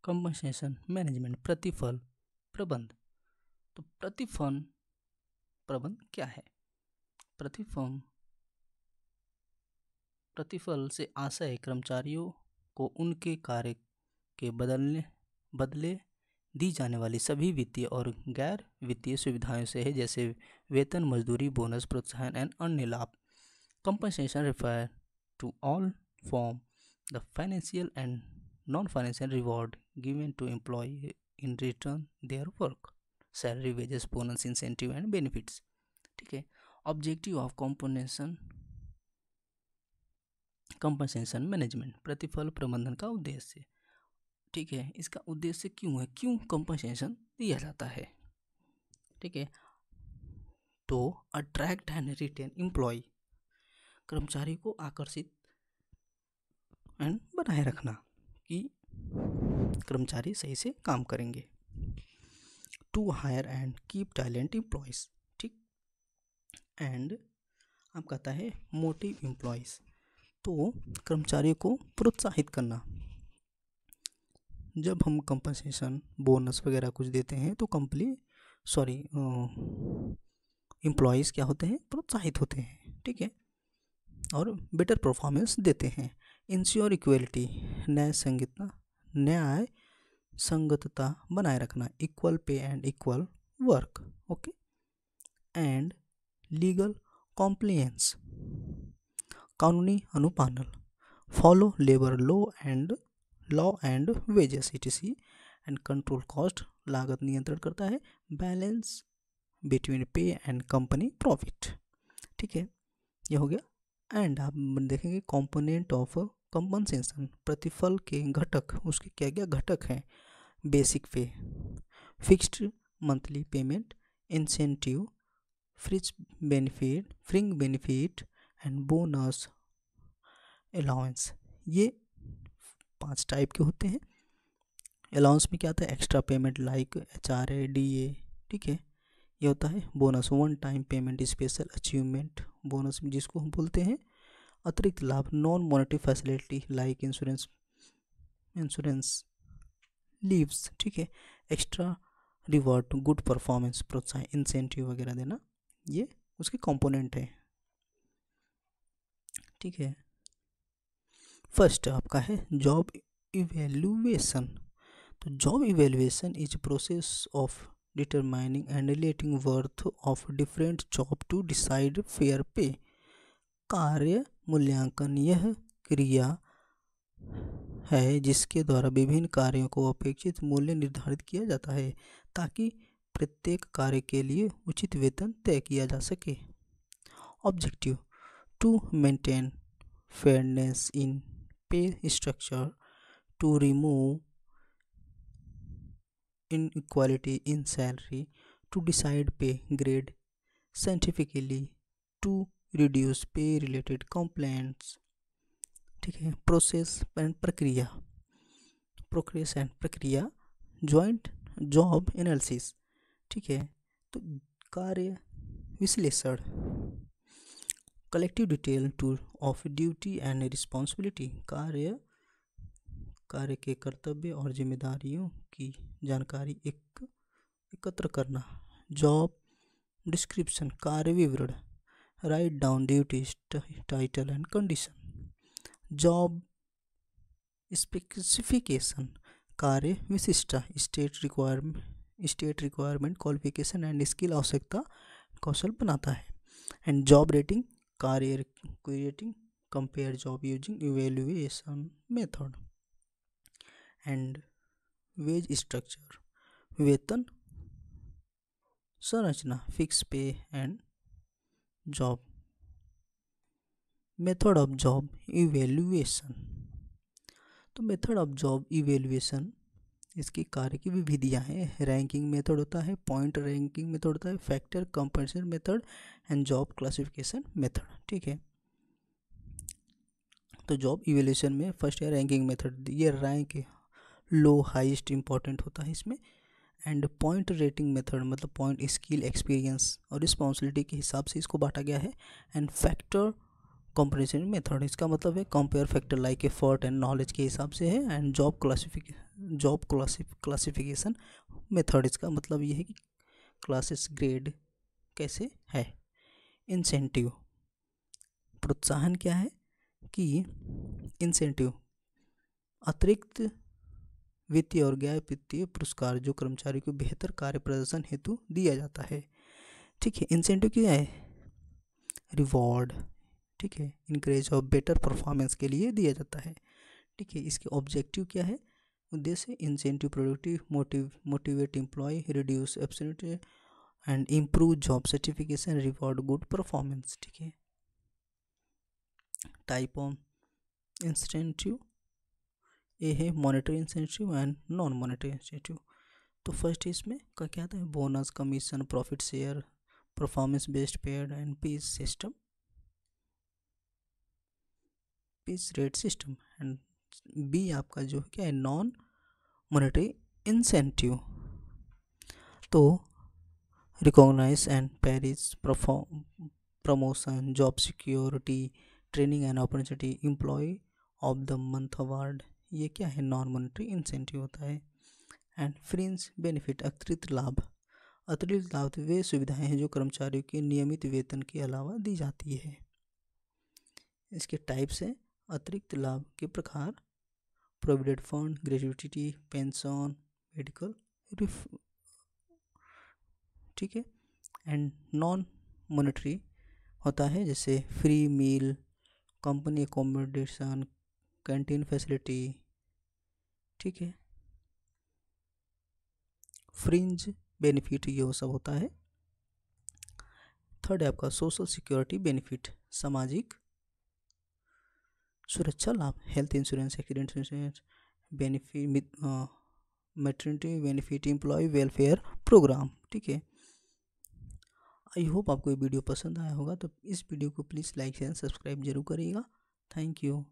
Compensation management, प्रतिफल प्रबंध। तो प्रतिफल प्रबंध क्या है? प्रतिफल से आशय कर्मचारियों को उनके कार्य के बदले दी जाने वाली सभी वित्तीय और गैर वित्तीय सुविधाओं से है, जैसे वेतन, मजदूरी, बोनस, प्रोत्साहन एवं अन्य लाभ। Compensation refer to all form the financial and non financial reward given to employ in return their work, salary, wages, bonus, incentive and benefits. ठीक है। ऑब्जेक्टिव ऑफ कंपनसेशन मैनेजमेंट, प्रतिफल प्रबंधन का उद्देश्य। ठीक है, इसका उद्देश्य क्यों है, क्यों कंपनसेशन दिया जाता है? ठीक है, तो अट्रैक्ट एंड रिटेन एम्प्लॉय, कर्मचारी को आकर्षित एंड बनाए रखना कि कर्मचारी सही से काम करेंगे। To hire and keep talent employees. ठीक, एंड आप कहता है मोटिव एम्प्लॉयज, तो कर्मचारियों को प्रोत्साहित करना। जब हम कंपनसेशन, बोनस वगैरह कुछ देते हैं तो एम्प्लॉयज़ क्या होते हैं, प्रोत्साहित होते हैं। ठीक है, और बेटर परफॉर्मेंस देते हैं। इंश्योर इक्वलिटी, न्याय संगतता बनाए रखना, equal pay and equal work. Okay, and legal compliance, कानूनी अनुपालन, follow labour law and wages etc, and control cost, लागत नियंत्रण करता है, बैलेंस बिटवीन पे एंड कंपनी प्रॉफिट। ठीक है, ये हो गया। एंड आप देखेंगे कंपोनेंट ऑफ कंपनसेशन, प्रतिफल के घटक, उसके क्या क्या घटक हैं? बेसिक पे, fixed monthly payment, incentive, फ्रिंग benefit and bonus, allowance. ये 5 टाइप के होते हैं। अलाउंस में क्या आता है? Extra payment like HRA, DA। ठीक है, ये होता है bonus, one time payment, special achievement bonus जिसको हम बोलते हैं। अतिरिक्त लाभ, non monetary facility like insurance leaves. ठीक है, एक्स्ट्रा रिवॉर्ड, गुड परफॉर्मेंस, प्रोत्साहन, इंसेंटिव वगैरह देना, ये उसके कंपोनेंट है। ठीक है, फर्स्ट आपका है जॉब इवेल्युएशन। तो job evaluation is process of determining and relating worth of different job to decide fair pay. कार्य मूल्यांकन यह क्रिया है जिसके द्वारा विभिन्न कार्यों को अपेक्षित मूल्य निर्धारित किया जाता है ताकि प्रत्येक कार्य के लिए उचित वेतन तय किया जा सके। Objective, to maintain fairness in pay structure, to remove inequality in salary, to decide pay grade scientifically, to reduce pay related complaints। ठीक है, प्रोसेस एंड प्रक्रिया, जॉइंट जॉब एनालिसिस। ठीक है, तो कार्य विश्लेषण, collective detail two of duty and responsibility, कार्य के कर्तव्य और जिम्मेदारियों की जानकारी एकत्र करना। जॉब डिस्क्रिप्शन, कार्य विवरण, write down duties, title and condition. Job specification, कार्य विशिष्टता, state requirement, qualification and skill, आवश्यकता कौशल बनाता है। एंड जॉब रेटिंग, कार्य rating, compare job using evaluation method. And wage structure, वेतन संरचना, fix pay and job. Method of job evaluation, तो मेथड ऑफ जॉब इवेल्युएशन इसकी कार्य की विधियाँ हैं। रैंकिंग मेथड होता है, पॉइंट रैंकिंग मेथड होता है, factor comparison method and job classification method. ठीक है, तो जॉब इवेल्युएशन में फर्स्ट है रैंकिंग मेथड, ये रैंक लो हाईएस्ट इंपॉर्टेंट होता है इसमें। एंड पॉइंट रेटिंग मेथड मतलब पॉइंट, स्किल, एक्सपीरियंस और रिस्पॉन्सिबिलिटी के हिसाब से इसको बांटा गया है। एंड फैक्टर कॉम्परेशन मेथड, इसका मतलब है compare factor like effort and knowledge के हिसाब से है। एंड जॉब क्लासिफिकेशन मेथड, इसका मतलब ये है कि क्लासेस ग्रेड कैसे है। इंसेंटिव, प्रोत्साहन क्या है कि इंसेंटिव अतिरिक्त वित्तीय और गैर वित्तीय पुरस्कार जो कर्मचारी को बेहतर कार्य प्रदर्शन हेतु दिया जाता है। ठीक है, इंसेंटिव क्या है, रिवॉर्ड, ठीक है, इनकरेज ऑफ बेटर परफॉर्मेंस के लिए दिया जाता है। ठीक है, इसके ऑब्जेक्टिव क्या है, उद्देश्य incentive productive motivate employ, reduce absent and improve job certification, reward good performance. ठीक है, टाइप ऑफ इंसेंटिव, ये है monetary incentive and non monetary incentive. तो फर्स्ट इसमें क्या आता है, bonus, commission, profit share, performance based paid and piece system, piece rate system. And B आपका जो क्या है, नॉन मॉनेटरी इंसेंटिव। तो recognise and praise promotion, job security, training and opportunity, employ of the month award, ये क्या है, non monetary incentive होता है। एंड फ्रिंज बेनिफिट, अतिरिक्त लाभ, अतिरिक्त लाभ वे सुविधाएं हैं जो कर्मचारियों के नियमित वेतन के अलावा दी जाती है। इसके टाइप्स हैं, अतिरिक्त लाभ के प्रकार, provident fund, gratuity, pension, medical, ठीक है। एंड नॉन मॉनेटरी होता है जैसे free meal, company accommodation, canteen facility, ठीक है। फ्रिंज बेनिफिट ये वो सब होता है। थर्ड है आपका सोशल सिक्योरिटी बेनिफिट, सामाजिक सुरक्षा लाभ, health insurance, accident insurance, benefit, maternity benefit, employ welfare programme. ठीक है, आई होप आपको ये वीडियो पसंद आया होगा। तो इस वीडियो को प्लीज़ लाइक एंड सब्सक्राइब जरूर करिएगा। Thank you.